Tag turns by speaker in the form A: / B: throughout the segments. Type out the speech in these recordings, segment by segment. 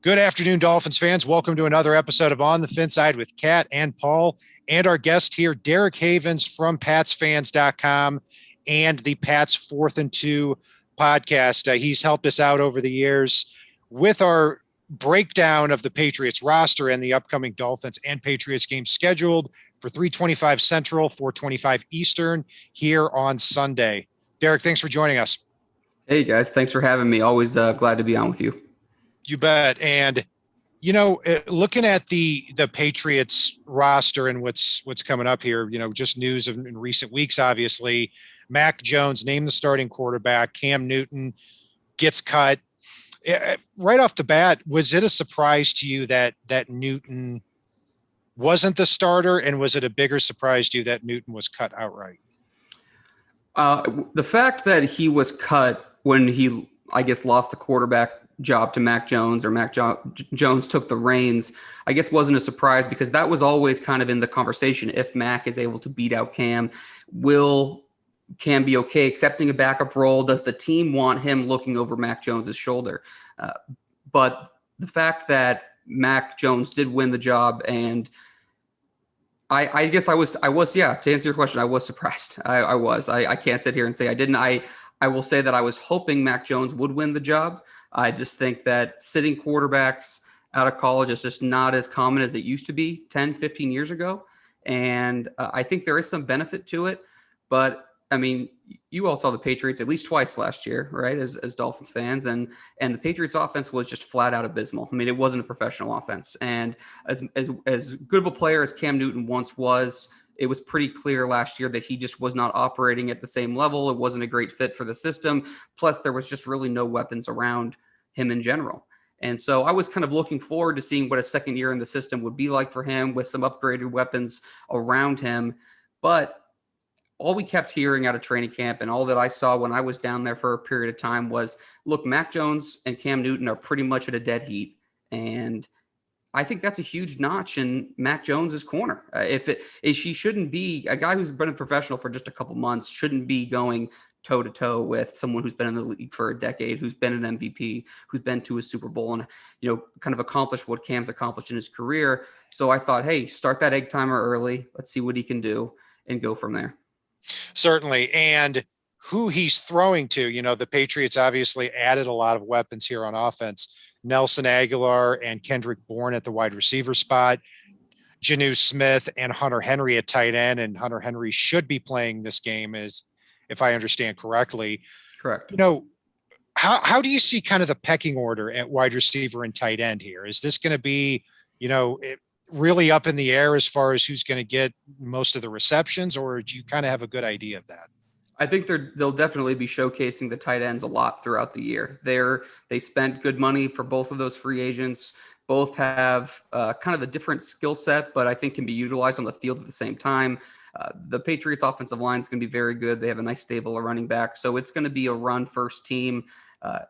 A: Good afternoon, Dolphins fans. Welcome to another episode of On the Fin Side with Kat and Paul, and our guest here, Derek Havens from PatsFans.com and the Pats 4th and 2 podcast. He's helped us out over the years with our breakdown of the Patriots roster and the upcoming Dolphins and Patriots games scheduled for 3:25 Central, 4:25 Eastern here on Sunday. Derek, thanks for joining us.
B: Hey, guys. Thanks for having me. Always glad to be on with you.
A: You bet. And, looking at the Patriots roster and what's coming up here, just news in recent weeks, obviously, Mac Jones named the starting quarterback, Cam Newton gets cut. Right off the bat, was it a surprise to you that Newton wasn't the starter? And was it a bigger surprise to you that Newton was cut outright?
B: The fact that he was cut when he, I guess, lost the quarterback job to Mac Jones, or Jones took the reins, I guess wasn't a surprise, because that was always kind of in the conversation. If Mac is able to beat out Cam, will Cam be okay accepting a backup role? Does the team want him looking over Mac Jones's shoulder? But the fact that Mac Jones did win the job, and I guess I was, yeah, to answer your question, I was surprised. I can't sit here and say I didn't. I will say that I was hoping Mac Jones would win the job. I just think that sitting quarterbacks out of college is just not as common as it used to be 10, 15 years ago. And I think there is some benefit to it. But, I mean, you all saw the Patriots at least twice last year, right, as Dolphins fans. And the Patriots offense was just flat out abysmal. I mean, it wasn't a professional offense. And as good of a player as Cam Newton once was, it was pretty clear last year that he just was not operating at the same level. It wasn't a great fit for the system. Plus, there was just really no weapons around him in general. And so I was kind of looking forward to seeing what a second year in the system would be like for him with some upgraded weapons around him. But all we kept hearing out of training camp, and all that I saw when I was down there for a period of time, was, look, Mac Jones and Cam Newton are pretty much at a dead heat. And I think that's a huge notch in Mac Jones's corner. She shouldn't be a guy who's been a professional for just a couple months, shouldn't be going toe to toe with someone who's been in the league for a decade, who's been an MVP, who's been to a Super Bowl, and, kind of accomplished what Cam's accomplished in his career. So I thought, hey, start that egg timer early. Let's see what he can do and go from there.
A: Certainly. And who he's throwing to, the Patriots obviously added a lot of weapons here on offense. Nelson Aguilar and Kendrick Bourne at the wide receiver spot, Jonnu Smith and Hunter Henry at tight end. And Hunter Henry should be playing this game, if I understand correctly.
B: Correct.
A: How do you see kind of the pecking order at wide receiver and tight end here? Is this going to be, really up in the air as far as who's going to get most of the receptions, or do you kind of have a good idea of that?
B: I think they'll definitely be showcasing the tight ends a lot throughout the year. They spent good money for both of those free agents. Both have kind of a different skill set, but I think can be utilized on the field at the same time. The Patriots offensive line is going to be very good. They have a nice stable of running back. So it's going to be a run first team,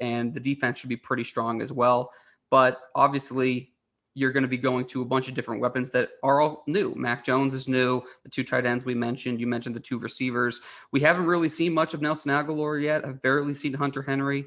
B: and the defense should be pretty strong as well. But obviously, you're going to be going to a bunch of different weapons that are all new. Mac Jones is new. The two tight ends we mentioned. You mentioned the two receivers. We haven't really seen much of Nelson Aguilar yet. I've barely seen Hunter Henry.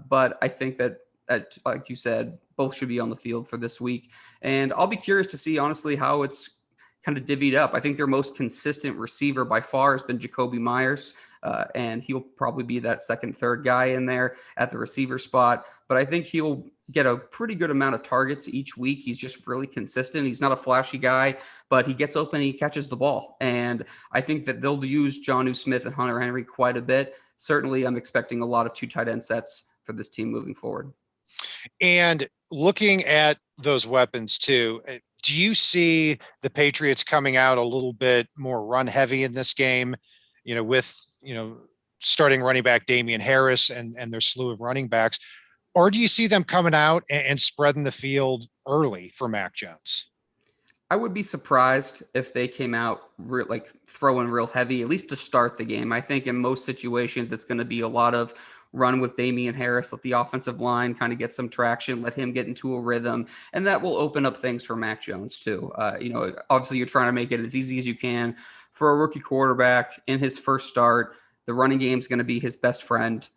B: But I think that, like you said, both should be on the field for this week. And I'll be curious to see, honestly, how it's kind of divvied up. I think their most consistent receiver by far has been Jacoby Myers. And he'll probably be that second, third guy in there at the receiver spot. But I think he'll get a pretty good amount of targets each week. He's just really consistent. He's not a flashy guy, but he gets open and he catches the ball. And I think that they'll use Jonnu Smith and Hunter Henry quite a bit. Certainly, I'm expecting a lot of two tight end sets for this team moving forward.
A: And looking at those weapons too, do you see the Patriots coming out a little bit more run heavy in this game, with, starting running back Damian Harris and their slew of running backs? Or do you see them coming out and spreading the field early for Mac Jones?
B: I would be surprised if they came out throwing real heavy, at least to start the game. I think in most situations, it's going to be a lot of run with Damian Harris, let the offensive line kind of get some traction, let him get into a rhythm, and that will open up things for Mac Jones too. Obviously you're trying to make it as easy as you can for a rookie quarterback in his first start. The running game is going to be his best friend.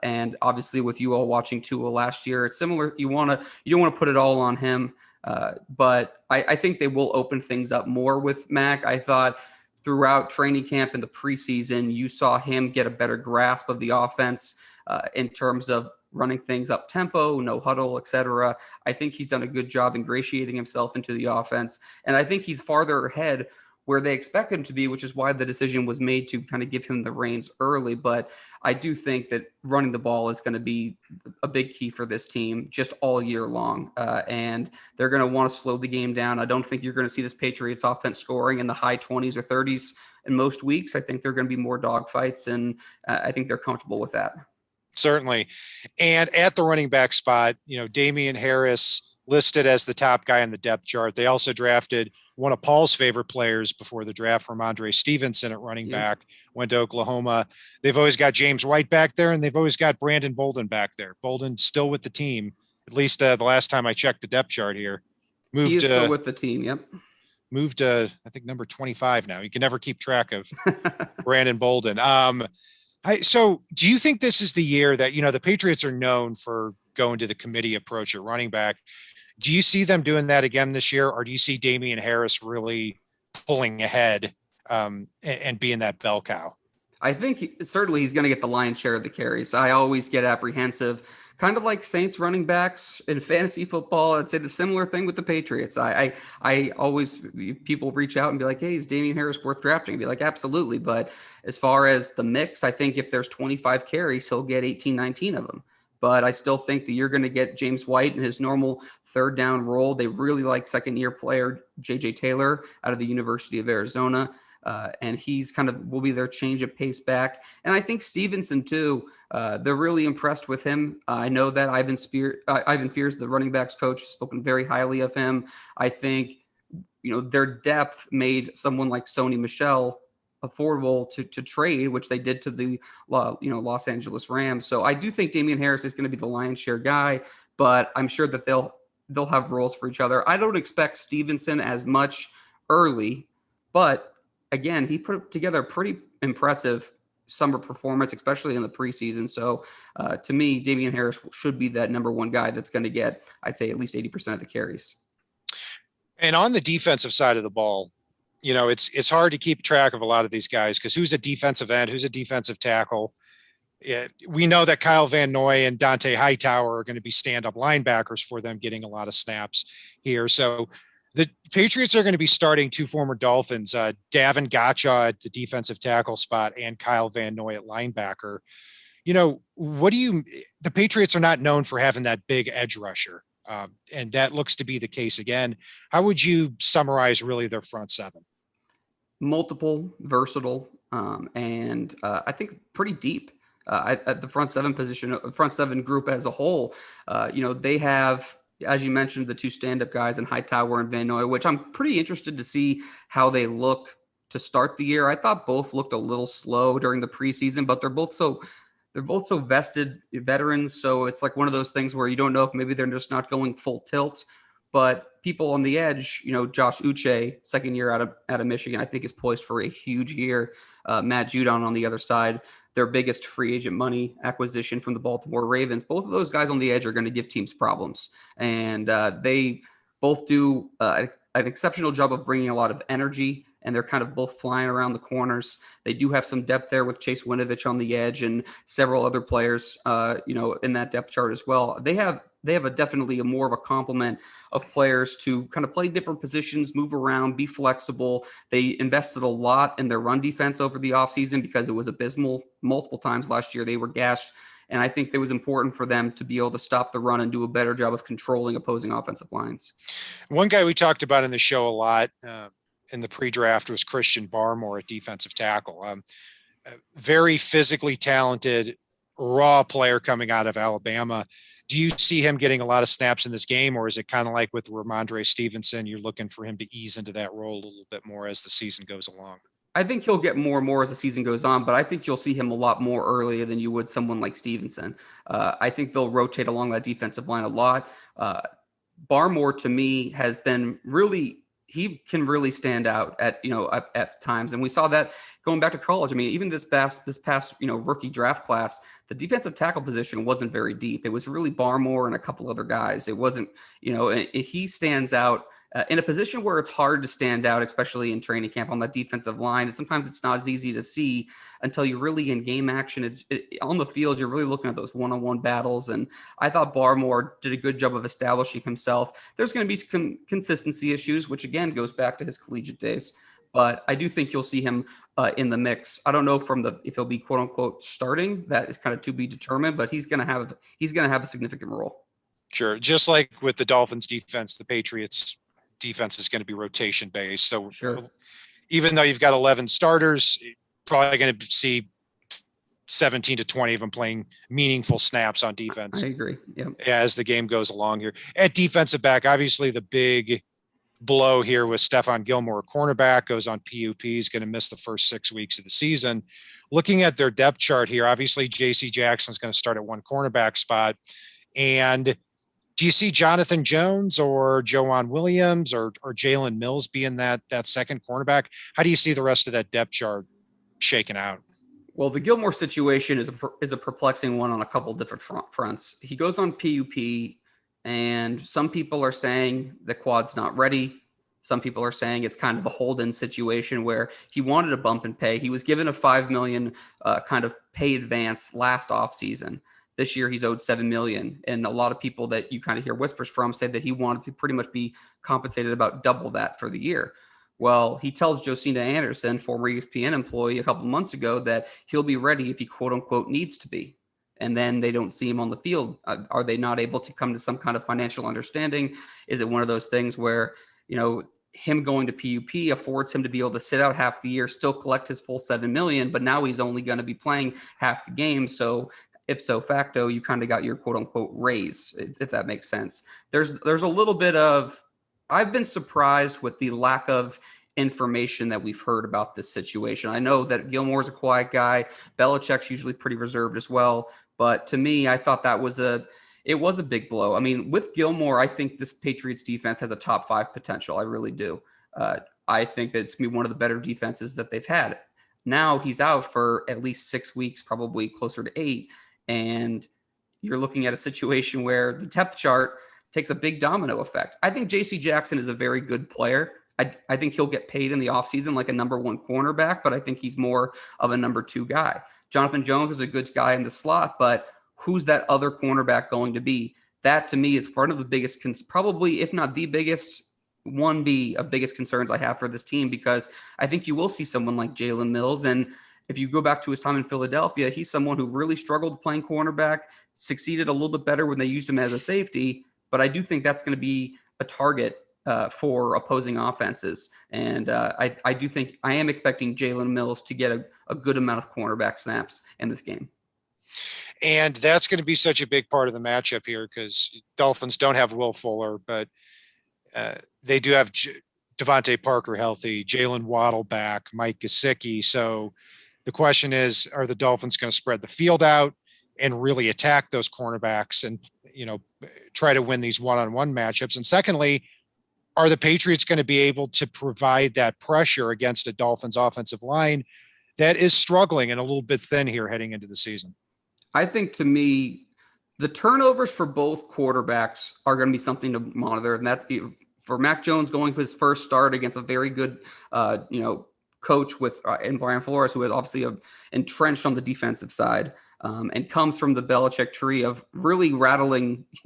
B: And obviously with you all watching Tua last year, it's similar. You don't want to put it all on him. But I think they will open things up more with Mac. I thought throughout training camp and the preseason, you saw him get a better grasp of the offense in terms of running things up tempo, no huddle, etc. I think he's done a good job ingratiating himself into the offense. And I think he's farther ahead where they expect him to be, which is why the decision was made to kind of give him the reins early. But I do think that running the ball is going to be a big key for this team just all year long. And they're going to want to slow the game down. I don't think you're going to see this Patriots offense scoring in the high 20s or 30s in most weeks. I think they're going to be more dogfights, and I think they're comfortable with that.
A: Certainly. And at the running back spot, Damian Harris listed as the top guy on the depth chart. They also drafted one of Paul's favorite players before the draft, from Ramondre Stevenson at running back, went to Oklahoma. They've always got James White back there, and they've always got Brandon Bolden back there. Bolden's still with the team, at least the last time I checked the depth chart here.
B: He is still with the team, yep.
A: Moved to, I think, number 25 now. You can never keep track of Brandon Bolden. So do you think this is the year that, the Patriots are known for going to the committee approach at running back? Do you see them doing that again this year, or do you see Damian Harris really pulling ahead and being that bell cow?
B: I think certainly he's going to get the lion's share of the carries. I always get apprehensive, kind of like Saints running backs in fantasy football. I'd say the similar thing with the Patriots. I always, people reach out and be like, hey, is Damian Harris worth drafting? I'd be like, absolutely. But as far as the mix, I think if there's 25 carries, he'll get 18, 19 of them. But I still think that you're going to get James White in his normal third down role. They really like second-year player J.J. Taylor out of the University of Arizona. And he's will be their change of pace back. And I think Stevenson too, they're really impressed with him. I know that Ivan Fears, the running backs coach, has spoken very highly of him. I think, their depth made someone like Sony Michel affordable to trade, which they did to the Los Angeles Rams. So I do think Damian Harris is going to be the lion's share guy, but I'm sure that they'll have roles for each other. I don't expect Stevenson as much early, but again, he put together a pretty impressive summer performance, especially in the preseason. So to me, Damian Harris should be that number one guy that's going to get, I'd say, at least 80% of the carries.
A: And on the defensive side of the ball, it's hard to keep track of a lot of these guys because who's a defensive end, who's a defensive tackle. Yeah, we know that Kyle Van Noy and Dante Hightower are going to be stand-up linebackers for them, getting a lot of snaps here. So the Patriots are going to be starting two former Dolphins, Davin Gotcha at the defensive tackle spot and Kyle Van Noy at linebacker. The Patriots are not known for having that big edge rusher. And that looks to be the case again. How would you summarize really their front seven?
B: Multiple, versatile, and I think pretty deep at the front seven position, front seven group as a whole. They have, as you mentioned, the two stand-up guys in Hightower and Van Noy, which I'm pretty interested to see how they look to start the year. I thought both looked a little slow during the preseason, but they're both so vested veterans. So it's like one of those things where you don't know if maybe they're just not going full tilt. But people on the edge, Josh Uche, second year out of Michigan, I think is poised for a huge year. Matt Judon on the other side, their biggest free agent money acquisition from the Baltimore Ravens. Both of those guys on the edge are going to give teams problems. And they both do an exceptional job of bringing a lot of energy, and they're kind of both flying around the corners. They do have some depth there with Chase Winovich on the edge and several other players, in that depth chart as well. They have definitely a more of a complement of players to kind of play different positions, move around, be flexible. They invested a lot in their run defense over the offseason because it was abysmal multiple times last year. They were gashed. And I think it was important for them to be able to stop the run and do a better job of controlling opposing offensive lines.
A: One guy we talked about in the show a lot in the pre-draft was Christian Barmore at defensive tackle. Very physically talented, raw player coming out of Alabama. Do you see him getting a lot of snaps in this game, or is it kind of like with Ramondre Stevenson, you're looking for him to ease into that role a little bit more as the season goes along?
B: I think he'll get more and more as the season goes on, but I think you'll see him a lot more earlier than you would someone like Stevenson. I think they'll rotate along that defensive line a lot. Barmore, to me, has been really – he can really stand out at times. And we saw that going back to college, I mean, even this past rookie draft class, the defensive tackle position wasn't very deep. It was really Barmore and a couple other guys. It wasn't, he stands out in a position where it's hard to stand out, especially in training camp on that defensive line. And sometimes it's not as easy to see until you're really in game action. On the field, you're really looking at those one-on-one battles. And I thought Barmore did a good job of establishing himself. There's going to be some consistency issues, which again goes back to his collegiate days. But I do think you'll see him in the mix. I don't know if he'll be quote unquote starting. That is kind of to be determined. But he's going to have a significant role.
A: Sure, just like with the Dolphins defense, the Patriots defense is going to be rotation based. So
B: sure,
A: even though you've got 11 starters, probably going to see 17 to 20 of them playing meaningful snaps on defense.
B: I agree. Yeah.
A: As the game goes along here at defensive back, obviously the big blow here was Stephon Gilmore, cornerback, goes on PUP. He's going to miss the first 6 weeks of the season. Looking at their depth chart here, obviously JC Jackson's going to start at one cornerback spot. And do you see Jonathan Jones or Joanne Williams or Jalen Mills being that second cornerback? How do you see the rest of that depth chart shaking out?
B: Well, the Gilmore situation is a perplexing one on a couple different fronts. He goes on PUP, and some people are saying the quad's not ready. Some people are saying it's kind of a hold-in situation where he wanted a bump in pay. He was given a $5 million kind of pay advance last offseason. This year, he's owed $7 million. And a lot of people that you kind of hear whispers from say that he wanted to pretty much be compensated about double that for the year. Well, he tells Josina Anderson, former ESPN employee, a couple months ago that he'll be ready if he quote unquote needs to be. And then they don't see him on the field. Are they not able to come to some kind of financial understanding? Is it one of those things where, him going to PUP affords him to be able to sit out half the year, still collect his full $7 million, but now he's only going to be playing half the game. So ipso facto, you kind of got your quote unquote raise, if that makes sense. There's a little bit of, I've been surprised with the lack of information that we've heard about this situation. I know that Gilmore's a quiet guy. Belichick's usually pretty reserved as well. But to me, I thought it was a big blow. I mean, with Gilmore, I think this Patriots defense has a top 5 potential. I really do. I think that it's going to be one of the better defenses that they've had. Now he's out for at least 6 weeks, probably closer to 8. And you're looking at a situation where the depth chart takes a big domino effect. I think JC Jackson is a very good player. I think he'll get paid in the offseason like a number 1 cornerback, but I think he's more of a number 2 guy. Jonathan Jones is a good guy in the slot, but who's that other cornerback going to be? That to me is one of the biggest, probably if not the biggest, 1B of biggest concerns I have for this team, because I think you will see someone like Jalen Mills. And if you go back to his time in Philadelphia, he's someone who really struggled playing cornerback, succeeded a little bit better when they used him as a safety. But I do think that's going to be a target for opposing offenses. And I do think I am expecting Jalen Mills to get a good amount of cornerback snaps in this game.
A: And that's going to be such a big part of the matchup here because Dolphins don't have Will Fuller, but they do have Devontae Parker healthy, Jalen Waddle back, Mike Gesicki. So the question is, are the Dolphins going to spread the field out and really attack those cornerbacks and, try to win these one-on-one matchups? And secondly, are the Patriots going to be able to provide that pressure against a Dolphins offensive line that is struggling and a little bit thin here heading into the season?
B: I think to me, the turnovers for both quarterbacks are going to be something to monitor. And that for Mac Jones going to his first start against a very good, coach in Brian Flores, who is obviously entrenched on the defensive side and comes from the Belichick tree of really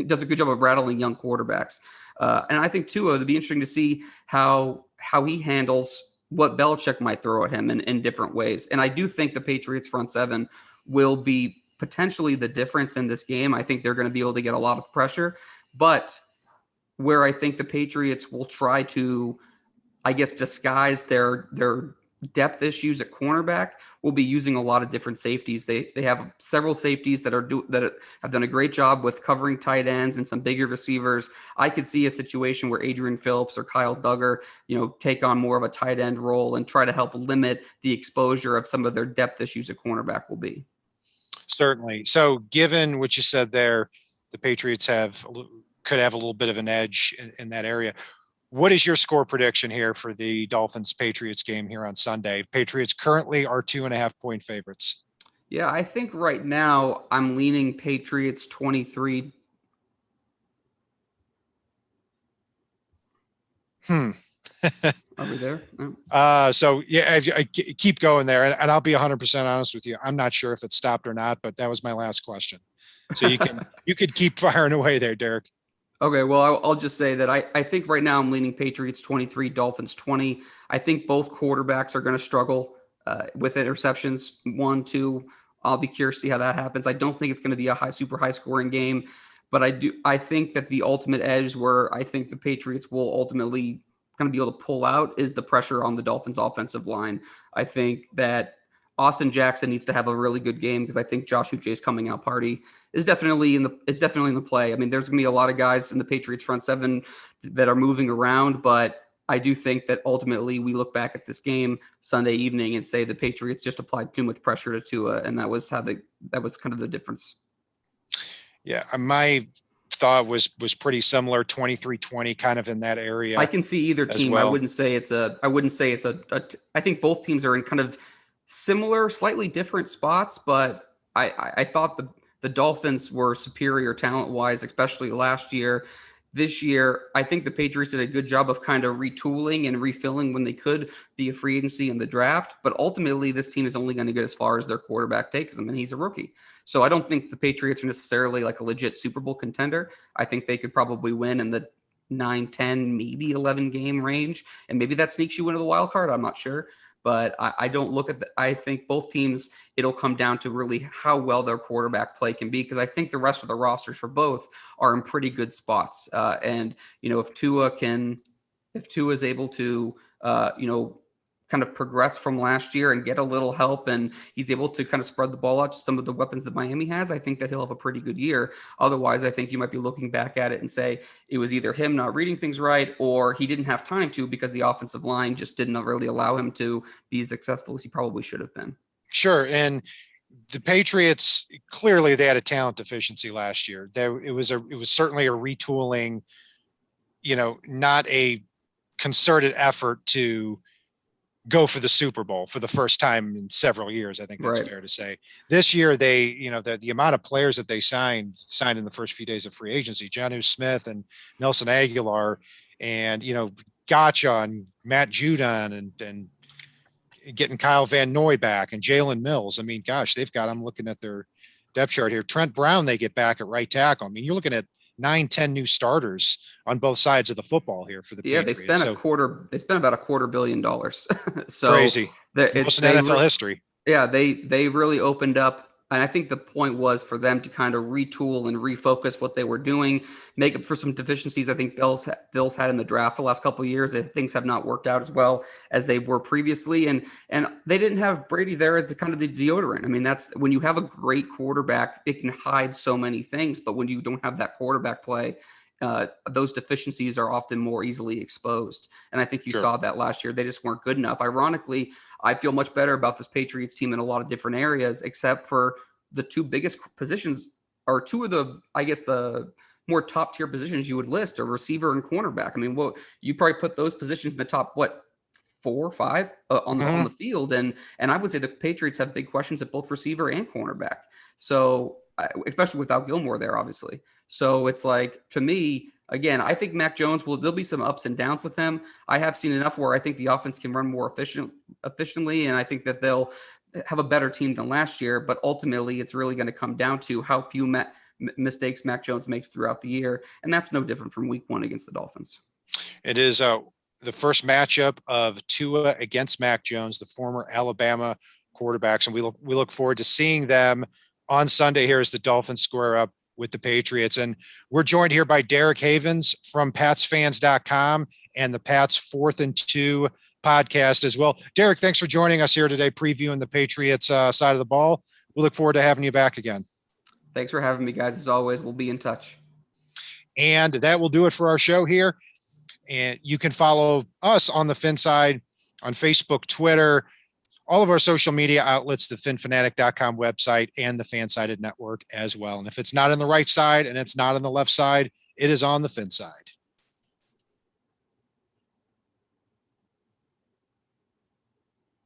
B: does a good job of rattling young quarterbacks. And I think too, it'll be interesting to see how he handles what Belichick might throw at him in different ways. And I do think the Patriots front seven will be potentially the difference in this game. I think they're going to be able to get a lot of pressure, but where I think the Patriots will try to, disguise their depth issues at cornerback will be using a lot of different safeties. They have several safeties that have done a great job with covering tight ends and some bigger receivers. I could see a situation where Adrian Phillips or Kyle Duggar, take on more of a tight end role and try to help limit the exposure of some of their depth issues at cornerback will be.
A: Certainly. So given what you said there, the Patriots could have a little bit of an edge in that area. What is your score prediction here for the Dolphins Patriots game here on Sunday? Patriots currently are 2.5-point favorites.
B: Yeah, I think right now I'm leaning Patriots 23. Are we there? No.
A: So yeah, I keep going there, and I'll be 100% honest with you. I'm not sure if it stopped or not, but that was my last question. So you could keep firing away there, Derek.
B: Okay, well, I'll just say that I think right now I'm leaning Patriots 23, Dolphins 20. I think both quarterbacks are going to struggle with interceptions. 1, 2. I'll be curious to see how that happens. I don't think it's going to be a super high scoring game, but I think that the ultimate edge where I think the Patriots will ultimately kind of be able to pull out is the pressure on the Dolphins offensive line. I think that Austin Jackson needs to have a really good game because I think Josh Uche's coming out party is definitely in the play. I mean, there's gonna be a lot of guys in the Patriots front seven that are moving around, but I do think that ultimately we look back at this game Sunday evening and say the Patriots just applied too much pressure to Tua, and that was kind of the difference.
C: Yeah, my thought was pretty similar, 23-20, kind of in that area.
B: I can see either team.
C: Well.
B: I wouldn't say it's I think both teams are in kind of similar, slightly different spots, but I thought the Dolphins were superior talent-wise, especially last year. This year, I think the Patriots did a good job of kind of retooling and refilling when they could via free agency in the draft. But ultimately, this team is only going to get as far as their quarterback takes them, and he's a rookie. So I don't think the Patriots are necessarily like a legit Super Bowl contender. I think they could probably win in the 9, 10, maybe 11 game range. And maybe that sneaks you into the wild card. I'm not sure. But I don't look at I think both teams, it'll come down to really how well their quarterback play can be, because I think the rest of the rosters for both are in pretty good spots. And, if Tua is able to, kind of progress from last year and get a little help, and he's able to kind of spread the ball out to some of the weapons that Miami has, I think that he'll have a pretty good year. Otherwise, I think you might be looking back at it and say it was either him not reading things right or he didn't have time to, because the offensive line just didn't really allow him to be as successful as he probably should have been.
C: Sure. And the Patriots, clearly they had a talent deficiency last year. It was certainly a retooling, not a concerted effort to go for the Super Bowl for the first time in several years. I think that's fair to say. This year, they, the amount of players that they signed in the first few days of free agency, Jonnu Smith and Nelson Aguilar, and, Gotcha and Matt Judon and getting Kyle Van Noy back and Jalen Mills. I mean, gosh, I'm looking at their depth chart here. Trent Brown, they get back at right tackle. I mean, you're looking at 9-10 new starters on both sides of the football here for the Patriots.
B: They spent about $250 million. So
C: crazy. Most in NFL history.
B: Yeah, they really opened up. And I think the point was for them to kind of retool and refocus what they were doing, make up for some deficiencies I think Bills had in the draft the last couple of years. Things have not worked out as well as they were previously. And they didn't have Brady there as the kind of the deodorant. I mean, that's when you have a great quarterback, it can hide so many things. But when you don't have that quarterback play, those deficiencies are often more easily exposed. And I think you saw that last year. They just weren't good enough. Ironically, I feel much better about this Patriots team in a lot of different areas, except for the two biggest positions, or two of the, I guess, the more top tier positions you would list are receiver and cornerback. I mean, you probably put those positions in the top, 4 or 5 on the field. And I would say the Patriots have big questions at both receiver and cornerback. So especially without Gilmore there, obviously. So it's like, to me, again, I think Mac Jones there'll be some ups and downs with him. I have seen enough where I think the offense can run more efficiently, and I think that they'll have a better team than last year. But ultimately, it's really going to come down to how few mistakes Mac Jones makes throughout the year, and that's no different from Week 1 against the Dolphins.
C: It is the first matchup of Tua against Mac Jones, the former Alabama quarterbacks, and we look forward to seeing them on Sunday here as the Dolphins square up with the Patriots. And we're joined here by Derek Havens from PatsFans.com and the Pats 4th and 2 podcast as well. Derek, thanks for joining us here today, previewing the Patriots side of the ball. We look forward to having you back again.
B: Thanks for having me, guys. As always, we'll be in touch.
C: And that will do it for our show here. And you can follow us on the Fin Side on Facebook, Twitter, all of our social media outlets, the finfanatic.com website, and the Fansided Network as well. And if it's not on the right side and it's not on the left side, it is on the Fin Side.